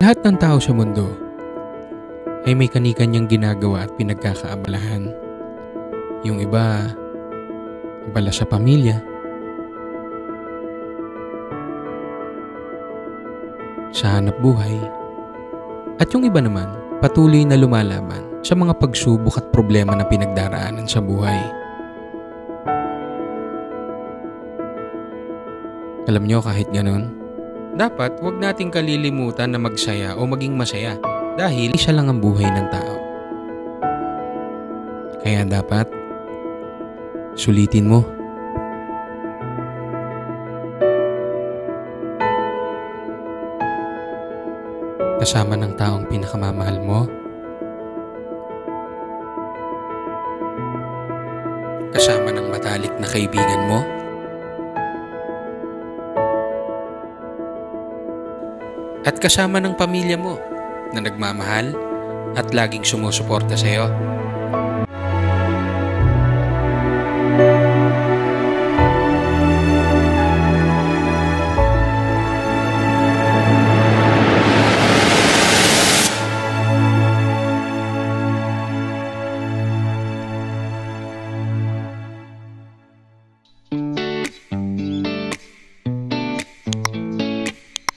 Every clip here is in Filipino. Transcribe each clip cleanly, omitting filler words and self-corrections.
Lahat ng tao sa mundo ay may kani-kanyang ginagawa at pinagkakaabalahan. Yung iba, abala sa pamilya, sa hanap buhay, at yung iba naman, patuloy na lumalaban sa mga pagsubok at problema na pinagdaraanan sa buhay. Alam nyo, kahit ganun, dapat huwag nating kalilimutan na magsaya o maging masaya dahil isa lang ang buhay ng tao. Kaya dapat, sulitin mo. Kasama ng taong pinakamamahal mo. Kasama ng matalik na kaibigan mo. At kasama ng pamilya mo na nagmamahal at laging sumusuporta sa iyo.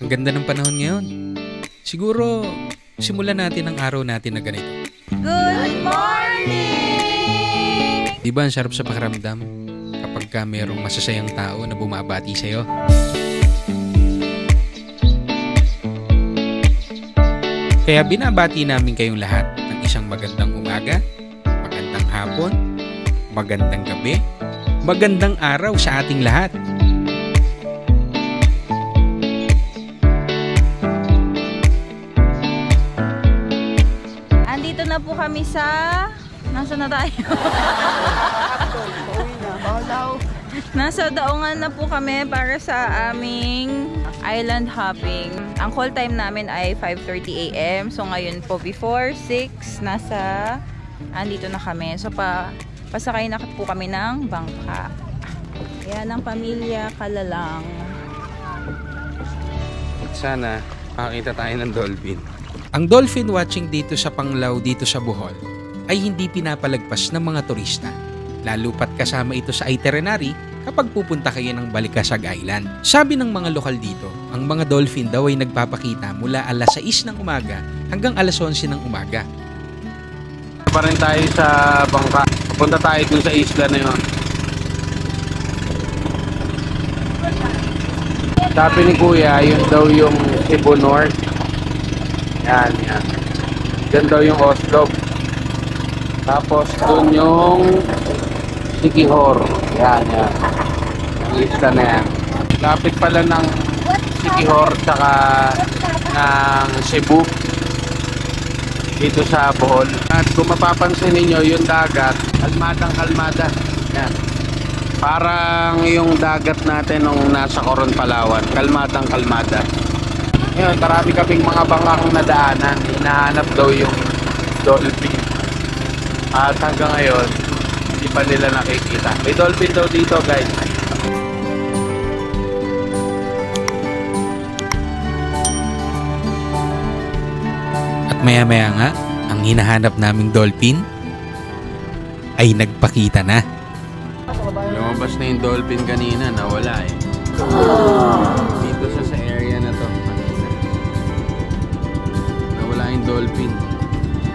Ang ganda ng panahon ngayon. Siguro, simulan natin ang araw natin na ganito. Good morning! Diba ang sarap sa pakiramdam kapag ka mayroong masasayang tao na bumabati sa'yo? Kaya binabati namin kayong lahat ng isang magandang umaga, magandang hapon, magandang gabi, magandang araw sa ating lahat. Na po kami sa... Nasaan na tayo? Nasa Daungan na po kami para sa aming island hopping. Ang call time namin ay 5:30 AM. So ngayon po before 6, andito na kami. So pasakay na po kami ng bangka. Yan ang pamilya Kalalang. Sana makakita tayo ng dolphin. Ang dolphin watching dito sa Panglao dito sa Bohol ay hindi pinapalagpas ng mga turista. Lalo pat kasama ito sa itinerary kapag pupunta kayo ng Balikasag Island. Sabi ng mga lokal dito, ang mga dolphin daw ay nagpapakita mula alas 6 ng umaga hanggang alas 11 ng umaga. Pa rin tayo sa bangka. Punta tayo dun sa isla na yun. Sabi ni Kuya, yun daw yung Cebu North. Yan. Diyan daw yung Oslob. Tapos dun yung Siquijor. Yan. Yung isla na yan. Lapit pala ng Siquijor saka ng Cebu dito sa Bohol. At kung mapapansin ninyo, yung dagat, kalmadang-kalmada. Yan. Parang yung dagat natin nung nasa Coron, Palawan. Kalmadang-kalmada. Ngayon, marami kaming mga bangkang nadaanan. Hinahanap daw yung dolphin. At hanggang ngayon, hindi pa nila nakikita. May dolphin daw dito, guys. At maya-maya nga, ang hinahanap naming dolphin ay nagpakita na. Lumabas na yung dolphin kanina, nawala eh. Dito sa area na to. Nawala yung dolphin.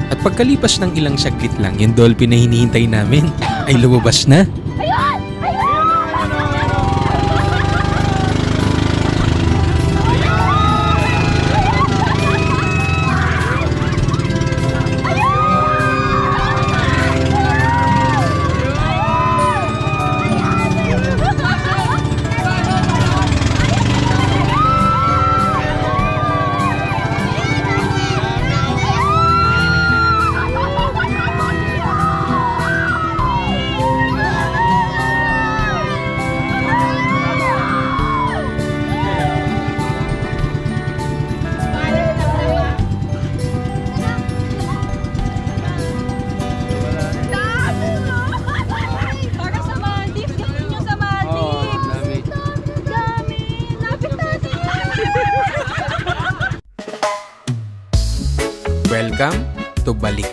At pagkalipas ng ilang saglit lang, yung dolphin na hinihintay namin ay lumabas na.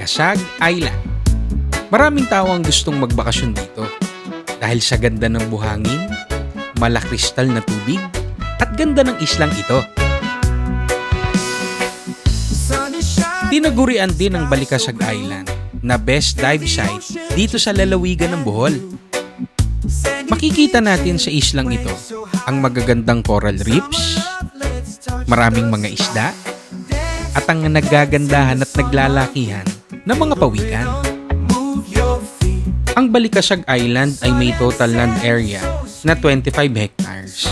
Balikasag Island. Maraming tao ang gustong magbakasyon dito dahil sa ganda ng buhangin, malakristal na tubig, at ganda ng islang ito. Tinagurian din ng Balikasag Island na best dive site dito sa lalawigan ng Bohol. Makikita natin sa islang ito ang magagandang coral reefs, maraming mga isda, at ang nagagandahan at naglalakihan ng mga pawikan. Ang Balikasag Island ay may total land area na 25 hectares.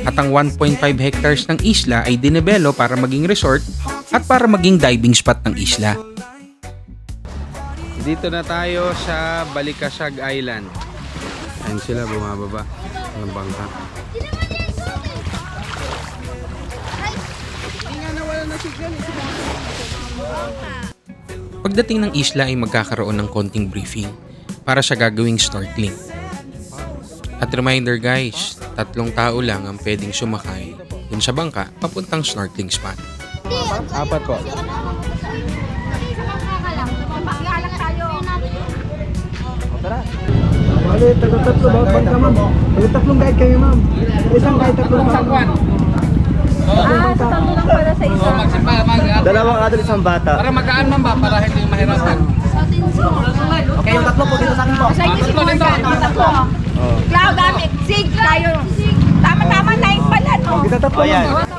At ang 1.5 hectares ng isla ay dinebelo para maging resort at para maging diving spot ng isla. Dito na tayo sa Balikasag Island. Ayun sila bumababa ng bangka. Pagdating ng isla ay magkakaroon ng konting briefing para sa gagawing snorkeling. At reminder guys, 3 tao lang ang pwedeng sumakay dun sa bangka papuntang snorkeling spot. 4 po. Bali, tatlo ba? Bangka, ma'am. Bali, 3 guide kayo, ma'am. Isang guide, 3 bangka. Sa 3 lang para sa isa. Dalawang adult, isang bata. Para magaan man ba? Para hindi mahirapan. Okay, yung 3 po dito sa akin po. Sa inyo si Morgan, 3. Cloud, gamit. Sig tayo. Tama-tama na yung pala, no? Kita 3, ma'am.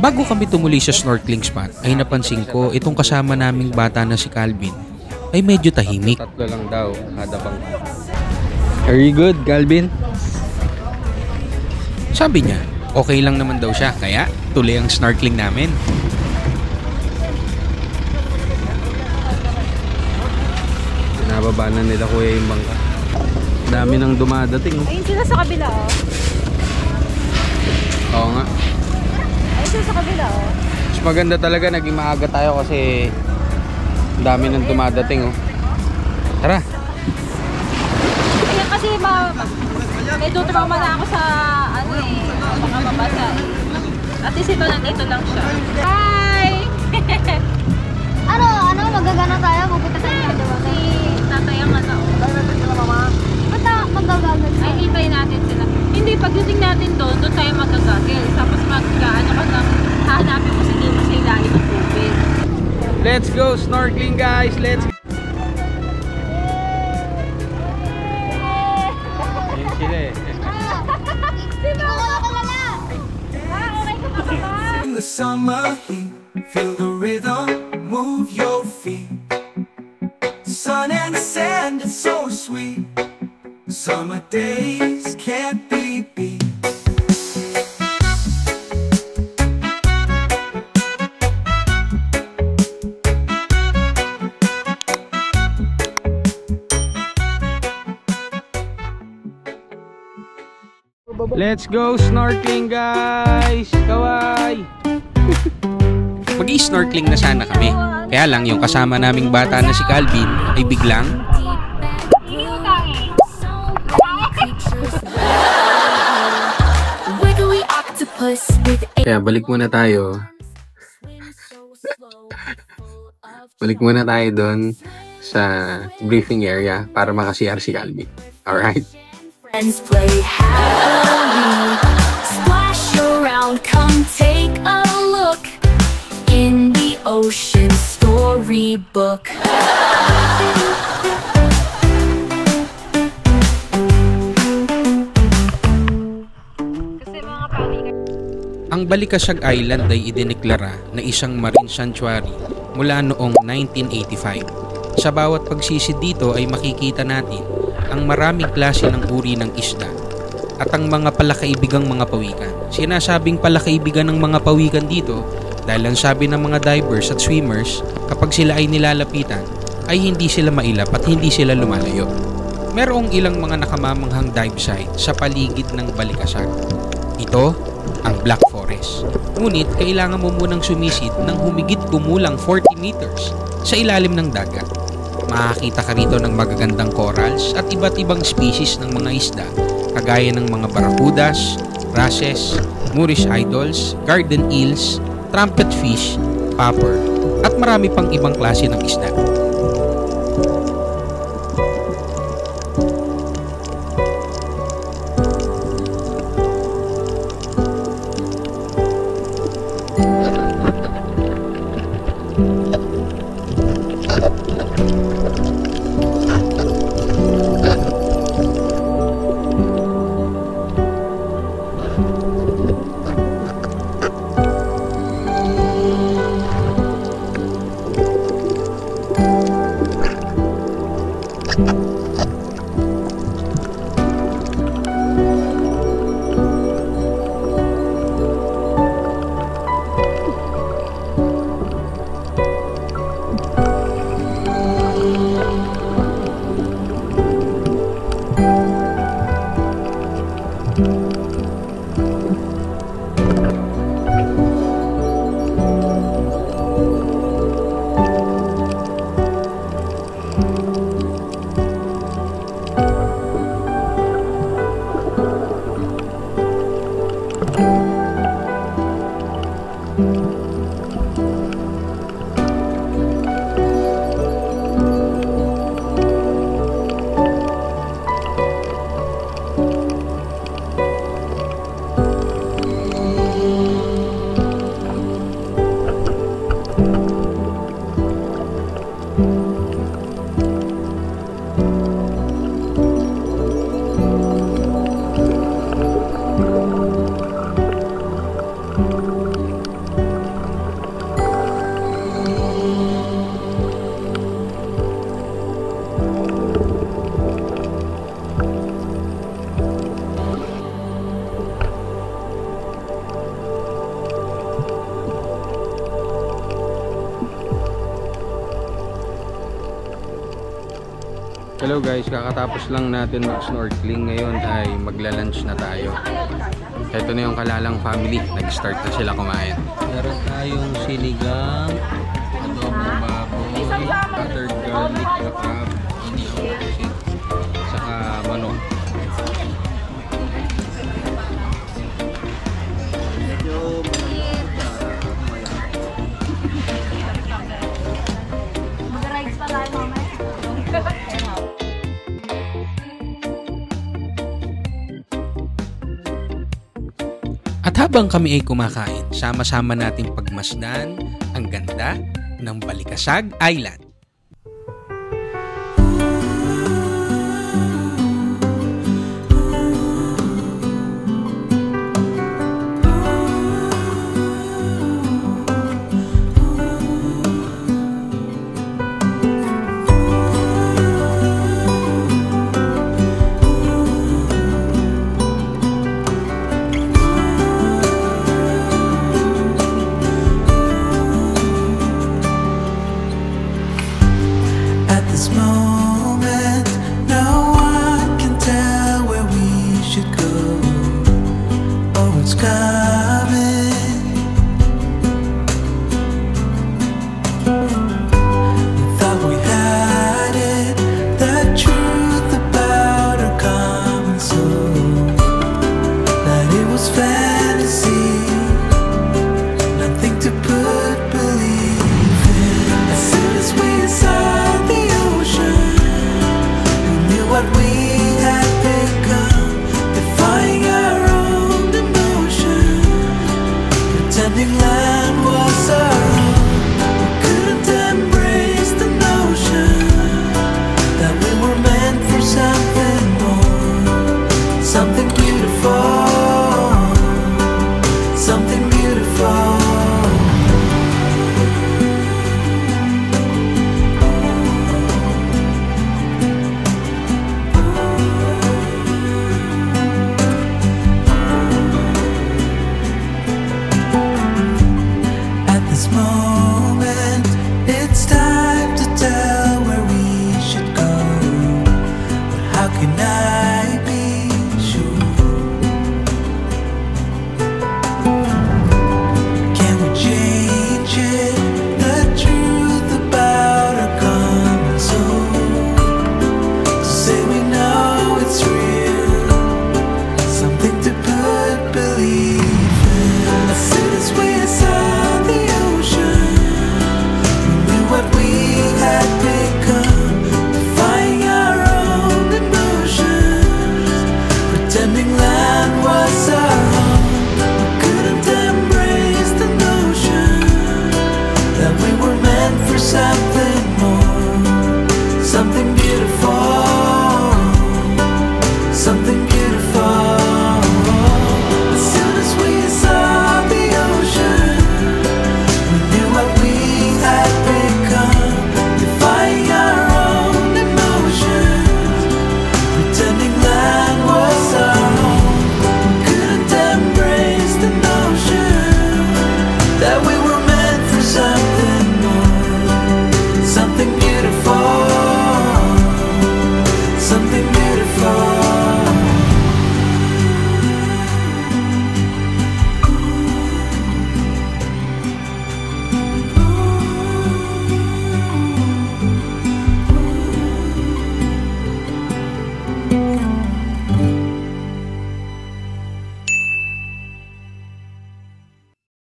Bago kami tumuli sa snorkeling spot ay napansin ko itong kasama naming bata na si Calvin ay medyo tahimik. 3 lang daw kada bangka. Very good, Calvin. Sabi niya, okay lang naman daw siya kaya tuloy ang snorkeling namin. Binababa na nila kuya yung bangka. Dami nang dumadating. Oh. Ayun sila sa kabila, oh. Oo nga. Ayun sila sa kabila, oh. Mas maganda talaga naging maaga tayo kasi dami nang dumadating. Oh. Tara. Ayun kasi medyo trauma na ako sa mga mabasa eh. At least ito nandito lang siya. Hi! Ano, magagana tayo? Pupunta tayo, di ba? Si tatay ang ano. Ba't magagagal? Ay, hintayin natin sila. Hindi, pagdating natin doon tayo magagagel. Tapos mag-ano ka lang, hahanapin mo si Dima sa ilalim ng tubig. Let's go snorkeling guys. Let's Ayun sila eh. Sino? Wala. Okay ka ba ba? In the summer heat, feel the rhythm, move your feet. Sun and sand, it's so sweet. Summer days can't be beat. Let's go snorkeling guys! Kaway! Mag-i-snorkeling na sana kami. Kaya lang yung kasama naming bata na si Calvin ay biglang kaya balik muna tayo. Balik muna tayo doon sa briefing area para maka-CR si Calvin. Alright? Friends play happily, splash around, come take a look in the ocean storybook. Ang Balikasag Island ay idineklara na isang marine sanctuary mula noong 1985. Sa bawat pagsisid dito ay makikita natin ang maraming klase ng uri ng isda at ang mga palakaibigang mga pawikan. Sinasabing palakaibigan ng mga pawikan dito dahil ang sabi ng mga divers at swimmers kapag sila ay nilalapitan ay hindi sila mailap at hindi sila lumalayo. Merong ilang mga nakamamanghang dive site sa paligid ng Balikasag. Ito ang Black Forest. Ngunit kailangan mo munang sumisid ng humigit kumulang 40 meters sa ilalim ng dagat. Makakita ka rito ng magagandang corals at iba't ibang species ng mga isda kagaya ng mga barracudas, wrasses, Moorish idols, garden eels, trumpet fish, popper at marami pang ibang klase ng isda. Hello guys, kakatapos lang natin mag-snorkeling. Ngayon ay magla-lunch na tayo. Ito na yung Kalalang family. Nag-start na sila kumain. Meron tayong sinigang, adobong baboy, buttered garlic na crab, inihaw na pusit, saka manok. Mag-rides pa tayo mamaya. At habang kami ay kumakain, sama-sama nating pagmasdan ang ganda ng Balikasag Island. At this moment, no one can tell where we should go. Oh, it's God.